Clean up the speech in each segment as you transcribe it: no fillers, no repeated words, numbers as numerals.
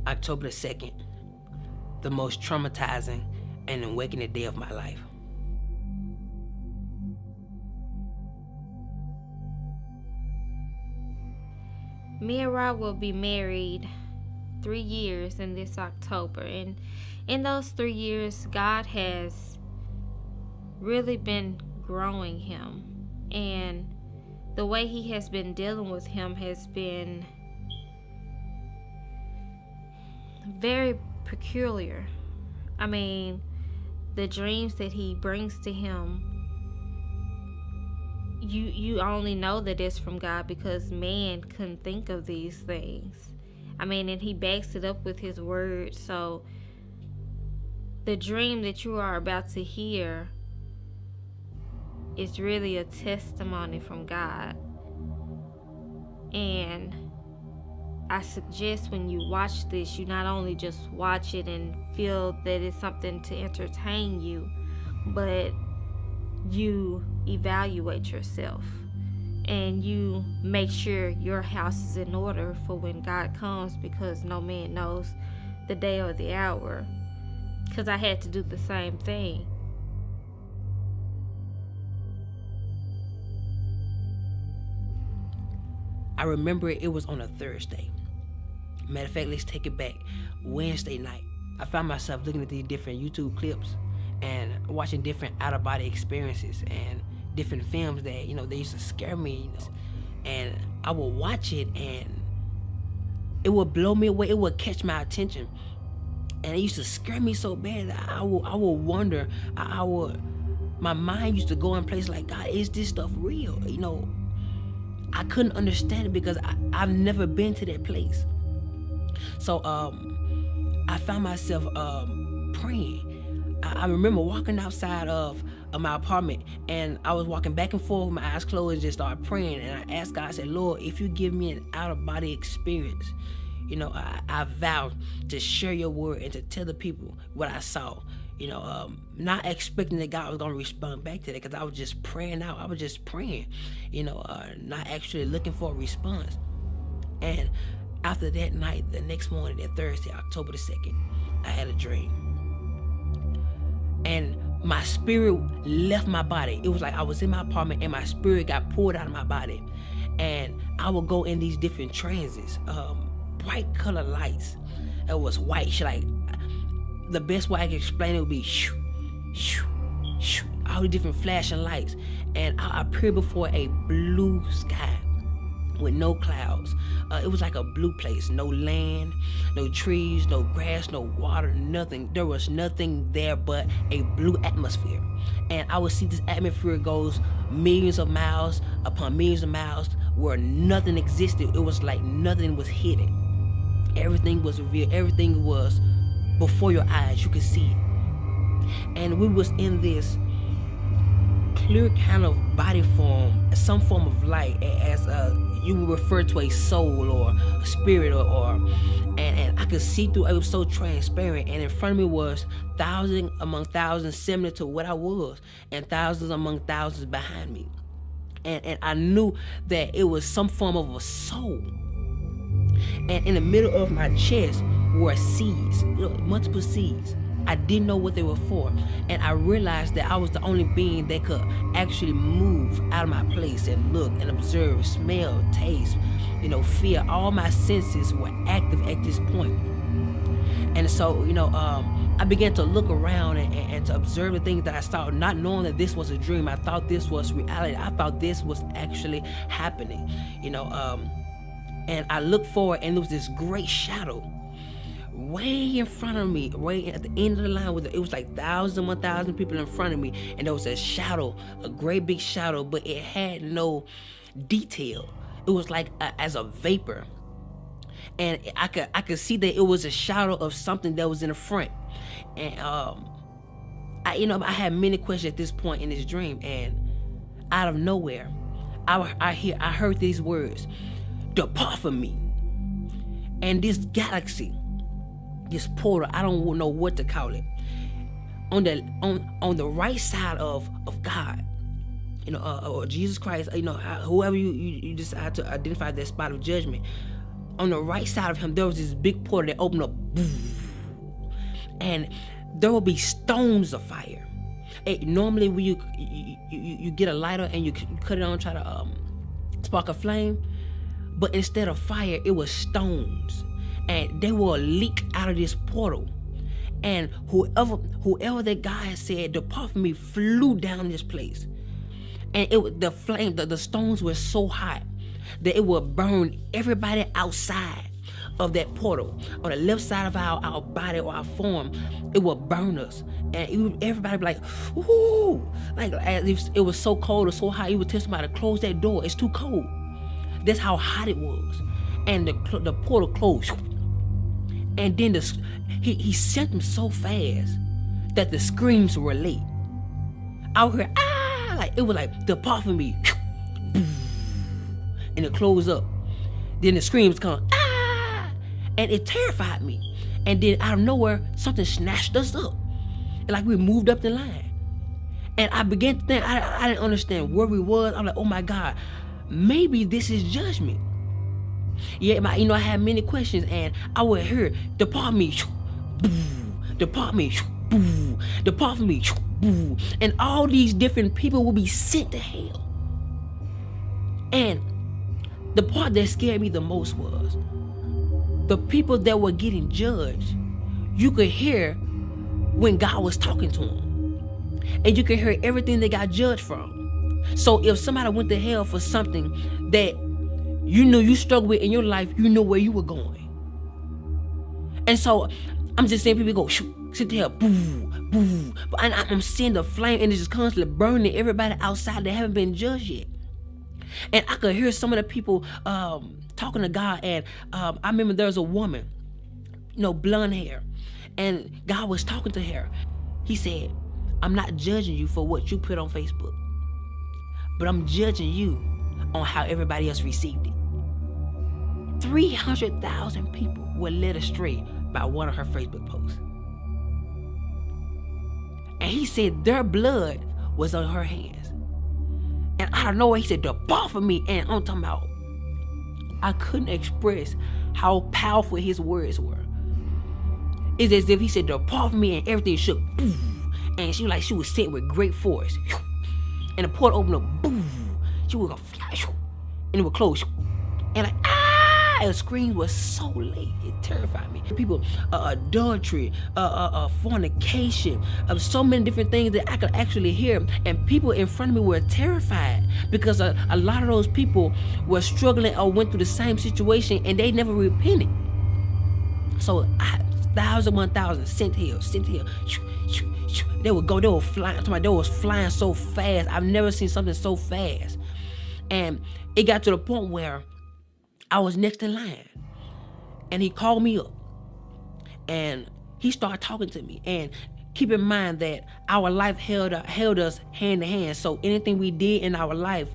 October the 2nd, the most traumatizing and awakening day of my life. Me and Rob will be married 3 years in this October, and in those 3 years, God has really been growing him, and the way he has been dealing with him has been very peculiar. I mean, the dreams that he brings to him, you only know that it's from God because man couldn't think of these things. I mean, and he backs it up with his word. So the dream that you are about to hear is really a testimony from God. And I suggest when you watch this, you not only just watch it and feel that it's something to entertain you, but you evaluate yourself and you make sure your house is in order for when God comes, because no man knows the day or the hour. Because I had to do the same thing. I remember it was on a Thursday. Matter of fact, let's take it back. Wednesday night, I found myself looking at these different YouTube clips and watching different out-of-body experiences and different films that, they used to scare me. And I would watch it and it would blow me away. It would catch my attention. And it used to scare me so bad that I would wonder, my mind used to go in place like, God, is this stuff real? I couldn't understand it because I've never been to that place. So I found myself praying. I remember walking outside of my apartment, and I was walking back and forth with my eyes closed and just started praying. And I asked God, I said, Lord, if you give me an out-of-body experience, I vowed to share your word and to tell the people what I saw. Not expecting that God was going to respond back to that, because I was just praying out. I was just praying, not actually looking for a response. And after that night, the next morning, that Thursday, October the 2nd, I had a dream. And my spirit left my body. It was like I was in my apartment and my spirit got pulled out of my body. And I would go in these different transits, bright color lights. It was white, like the best way I can explain it would be shoo, shoo, shoo, all the different flashing lights. And I appeared before a blue sky with no clouds. It was like a blue place. No land, no trees, no grass, no water, nothing. There was nothing there but a blue atmosphere. And I would see this atmosphere goes millions of miles upon millions of miles where nothing existed. It was like nothing was hidden. Everything was revealed. Everything was before your eyes. You could see it. And we was in this clear kind of body form, some form of light, as you would refer to a soul or a spirit and I could see through. It was so transparent, and in front of me was thousands among thousands similar to what I was, and thousands among thousands behind me. And I knew that it was some form of a soul. And in the middle of my chest were seeds, multiple seeds. I didn't know what they were for. And I realized that I was the only being that could actually move out of my place and look and observe, smell, taste, feel. All my senses were active at this point. And so, I began to look around and to observe the things that I saw, not knowing that this was a dream. I thought this was reality. I thought this was actually happening, and I looked forward, and there was this great shadow way in front of me, way at the end of the line. It was like 1,000 people in front of me, and there was a shadow, a great big shadow, but it had no detail. It was like as a vapor, and I could see that it was a shadow of something that was in the front. And I had many questions at this point in this dream, and out of nowhere, I heard these words: "Depart from me." And this galaxy, this portal, I don't know what to call it, on the right side of God, or Jesus Christ, whoever you decide to identify that spot of judgment, on the right side of him, there was this big portal that opened up. And there will be stones of fire. Normally when you get a lighter and you cut it on, try to spark a flame, but instead of fire, it was stones, and they will leak out of this portal. And whoever that guy said, "Depart from me," flew down this place, and the stones were so hot that it would burn everybody outside of that portal. On the left side of our body or our form, it would burn us, and everybody be like, "Ooh!" Like as if it was so cold or so hot. You would tell somebody to close that door. It's too cold. That's how hot it was, and the portal closed. And then he sent them so fast that the screams were late. I would hear like it was like, "Depart from me," and it closed up. Then the screams come, and it terrified me. And then out of nowhere, something snatched us up, and like we moved up the line. And I began to think, I didn't understand where we was. I'm like, oh my God, maybe this is judgment. Yeah, I had many questions, and I would hear, "Depart me," "Depart me," "Depart from me," and all these different people will be sent to hell. And the part that scared me the most was the people that were getting judged. You could hear when God was talking to them, and you could hear everything they got judged from. So if somebody went to hell for something that you knew you struggled with in your life, you know where you were going. And so I'm just seeing people go, sit there, boo, boo. But I'm seeing the flame, and it's just constantly burning everybody outside that haven't been judged yet. And I could hear some of the people talking to God, and I remember there was a woman, blonde hair, and God was talking to her. He said, "I'm not judging you for what you put on Facebook, but I'm judging you on how everybody else received it." 300,000 people were led astray by one of her Facebook posts. And he said their blood was on her hands. And out of nowhere, he said, "Depart from me." And I'm talking about, I couldn't express how powerful his words were. It's as if he said, "Depart from me," and everything shook. And she was sent with great force. And the portal opened up. Boom. She would go flash, and it would close. And the screams were so late, it terrified me. People, adultery, fornication, so many different things that I could actually hear. And people in front of me were terrified because a lot of those people were struggling or went through the same situation, and they never repented. So 1,000 sent here. They were flying. They was flying so fast. I've never seen something so fast. And it got to the point where I was next in line, and he called me up, and he started talking to me. And keep in mind that our life held us hand to hand. So anything we did in our life,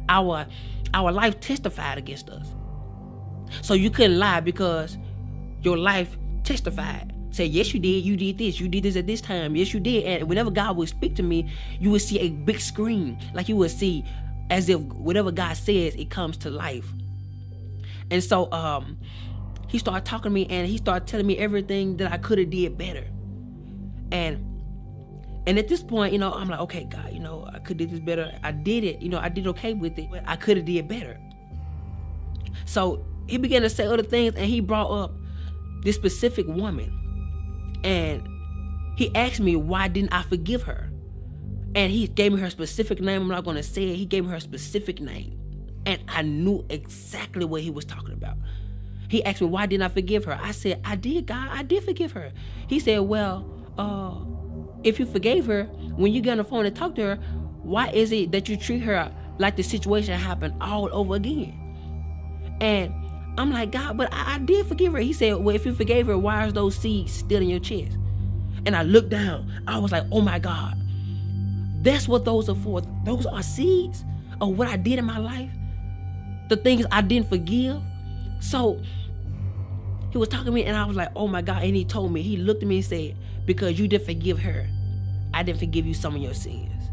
our life testified against us. So you couldn't lie because your life testified. Say, "Yes, you did. You did this. You did this at this time. Yes, you did." And whenever God would speak to me, you would see a big screen, like you would see as if whatever God says, it comes to life. And so he started talking to me, and he started telling me everything that I could have did better. And at this point, I'm like, okay, God, I could have did this better. I did it. I did okay with it, but I could have did better. So he began to say other things, and he brought up this specific woman. And he asked me, why didn't I forgive her? And he gave me her specific name. I'm not going to say it. He gave me her specific name. And I knew exactly what he was talking about. He asked me, why didn't I forgive her? I said, I did, God. I did forgive her. He said, well, if you forgave her, when you get on the phone and talk to her, why is it that you treat her like the situation happened all over again? And I'm like, God, but I did forgive her. He said, well, if you forgave her, why are those seeds still in your chest? And I looked down. I was like, oh my God. That's what those are for. Those are seeds of what I did in my life. The things I didn't forgive. So he was talking to me, and I was like, oh my God. And he told me, he looked at me and said, because you didn't forgive her, I didn't forgive you some of your sins.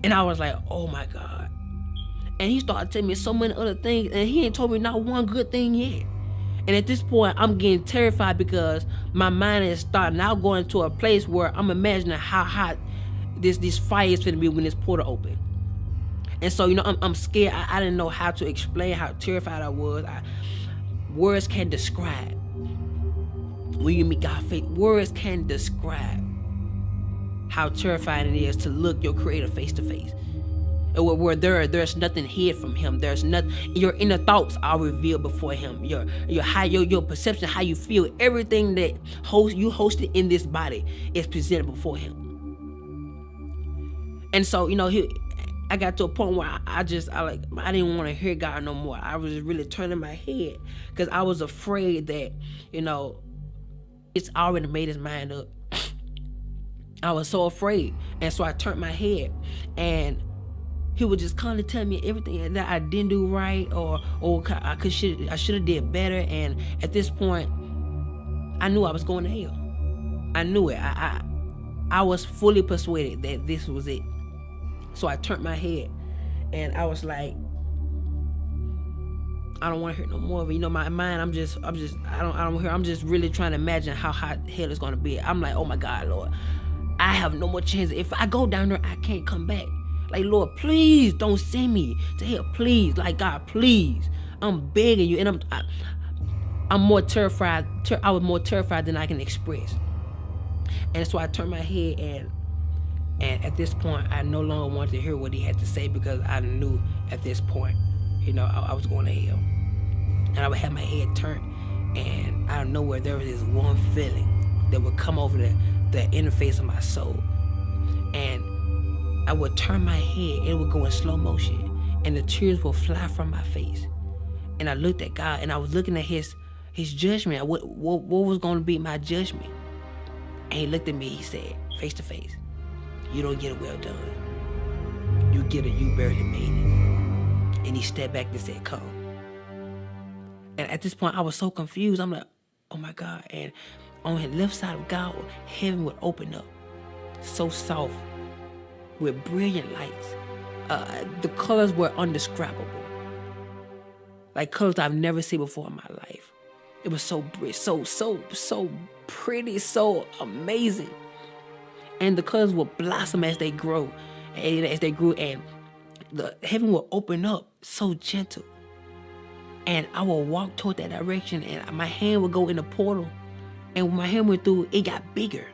And I was like, oh my God. And he started telling me so many other things, and he ain't told me not one good thing yet. And at this point, I'm getting terrified because my mind is starting now going to a place where I'm imagining how hot this fire is going to be when this portal open. And so, I'm scared. I didn't know how to explain how terrified I was. Words can't describe. When you meet God face, words can't describe how terrifying it is to look your Creator face to face. Where there's nothing hid from Him. There's nothing. Your inner thoughts are revealed before Him. Your perception, how you feel, everything that you hosted in this body is presented before Him. And so, I got to a point where I didn't want to hear God no more. I was really turning my head because I was afraid that, it's already made his mind up. I was so afraid. And so I turned my head, and he would just constantly tell me everything that I didn't do right, or I should have did better. And at this point, I knew I was going to hell. I knew it. I was fully persuaded that this was it. So I turned my head, and I was like, I don't want to hear no more of it. My mind, I'm just really trying to imagine how hot hell is going to be. I'm like, oh my God, Lord, I have no more chance. If I go down there, I can't come back. Like, Lord, please don't send me to hell. Please, like, God, please. I'm begging you. And I'm more terrified. I was more terrified than I can express. And so I turned my head, and at this point, I no longer wanted to hear what he had to say, because I knew at this point, I was going to hell. And I would have my head turned, and out of nowhere, there was this one feeling that would come over the interface of my soul. And I would turn my head, and it would go in slow motion, and the tears would fly from my face. And I looked at God, and I was looking at his judgment. What was going to be my judgment? And he looked at me, he said, face to face, you don't get a well done. You get a you barely made it. And he stepped back and said, come. And at this point, I was so confused. I'm like, oh my God. And on the left side of God, heaven would open up, so soft, with brilliant lights. The colors were indescribable. Like colors I've never seen before in my life. It was so pretty, so amazing. And the colors would blossom as they grow, and the heaven will open up so gentle. And I will walk toward that direction, and my hand would go in the portal. And when my hand went through, it got bigger.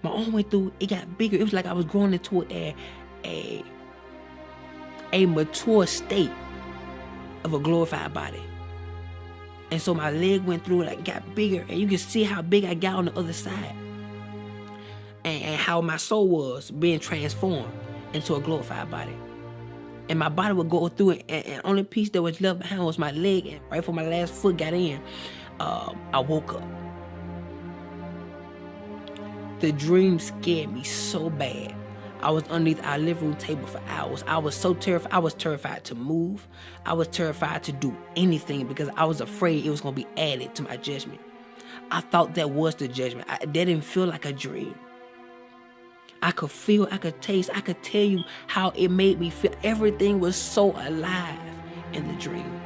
My arm went through, it got bigger. It was like I was growing into a mature state of a glorified body. And so my leg went through, like got bigger, and you can see how big I got on the other side. And how my soul was being transformed into a glorified body. And my body would go through it, and only piece that was left behind was my leg. And right before my last foot got in, I woke up. The dream scared me so bad. I was underneath our living room table for hours. I was so terrified. I was terrified to move. I was terrified to do anything, because I was afraid it was going to be added to my judgment. I thought that was the judgment. That didn't feel like a dream. I could feel, I could taste, I could tell you how it made me feel. Everything was so alive in the dream.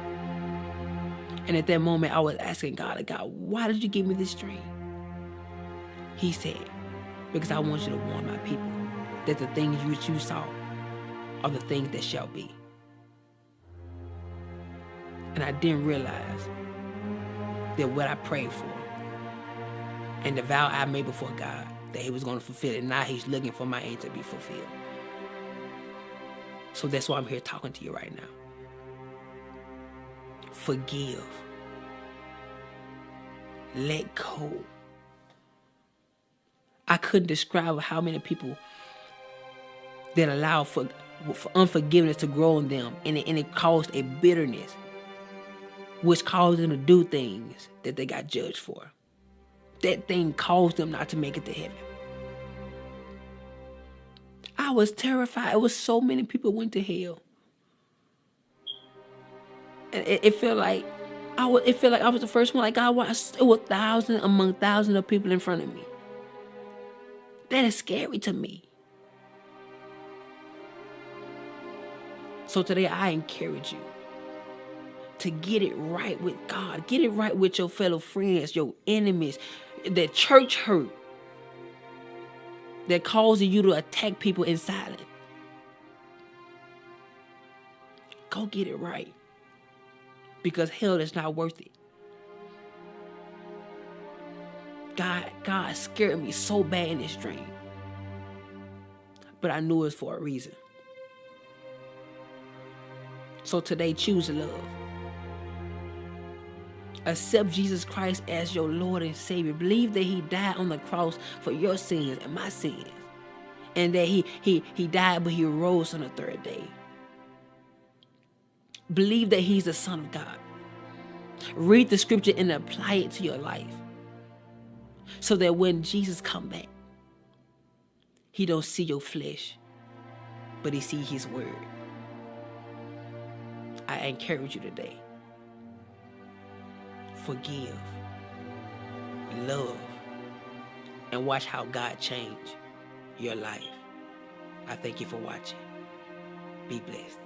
And at that moment, I was asking God, why did you give me this dream? He said, because I want you to warn my people that the things which you saw are the things that shall be. And I didn't realize that what I prayed for and the vow I made before God, that he was going to fulfill it. Now he's looking for my end to be fulfilled. So that's why I'm here talking to you right now. Forgive. Let go. I couldn't describe how many people that allow for unforgiveness to grow in them, and it caused a bitterness, which caused them to do things that they got judged for. That thing caused them not to make it to heaven. I was terrified. It was so many people went to hell. And it felt like I was the first one. Like God was, it was thousands among thousands of people in front of me. That is scary to me. So today I encourage you to get it right with God. Get it right with your fellow friends, your enemies, the church hurt that causing you to attack people in silence. Go get it right. Because hell is not worth it. God scared me so bad in this dream. But I knew it was for a reason. So today, choose love. Accept Jesus Christ as your Lord and Savior. Believe that He died on the cross for your sins and my sins. And that He died, but He rose on the third day. Believe that He's the Son of God. Read the scripture and apply it to your life. So that when Jesus come back, He don't see your flesh, but He see His word. I encourage you today. Forgive, love, and watch how God change your life. I thank you for watching. Be blessed.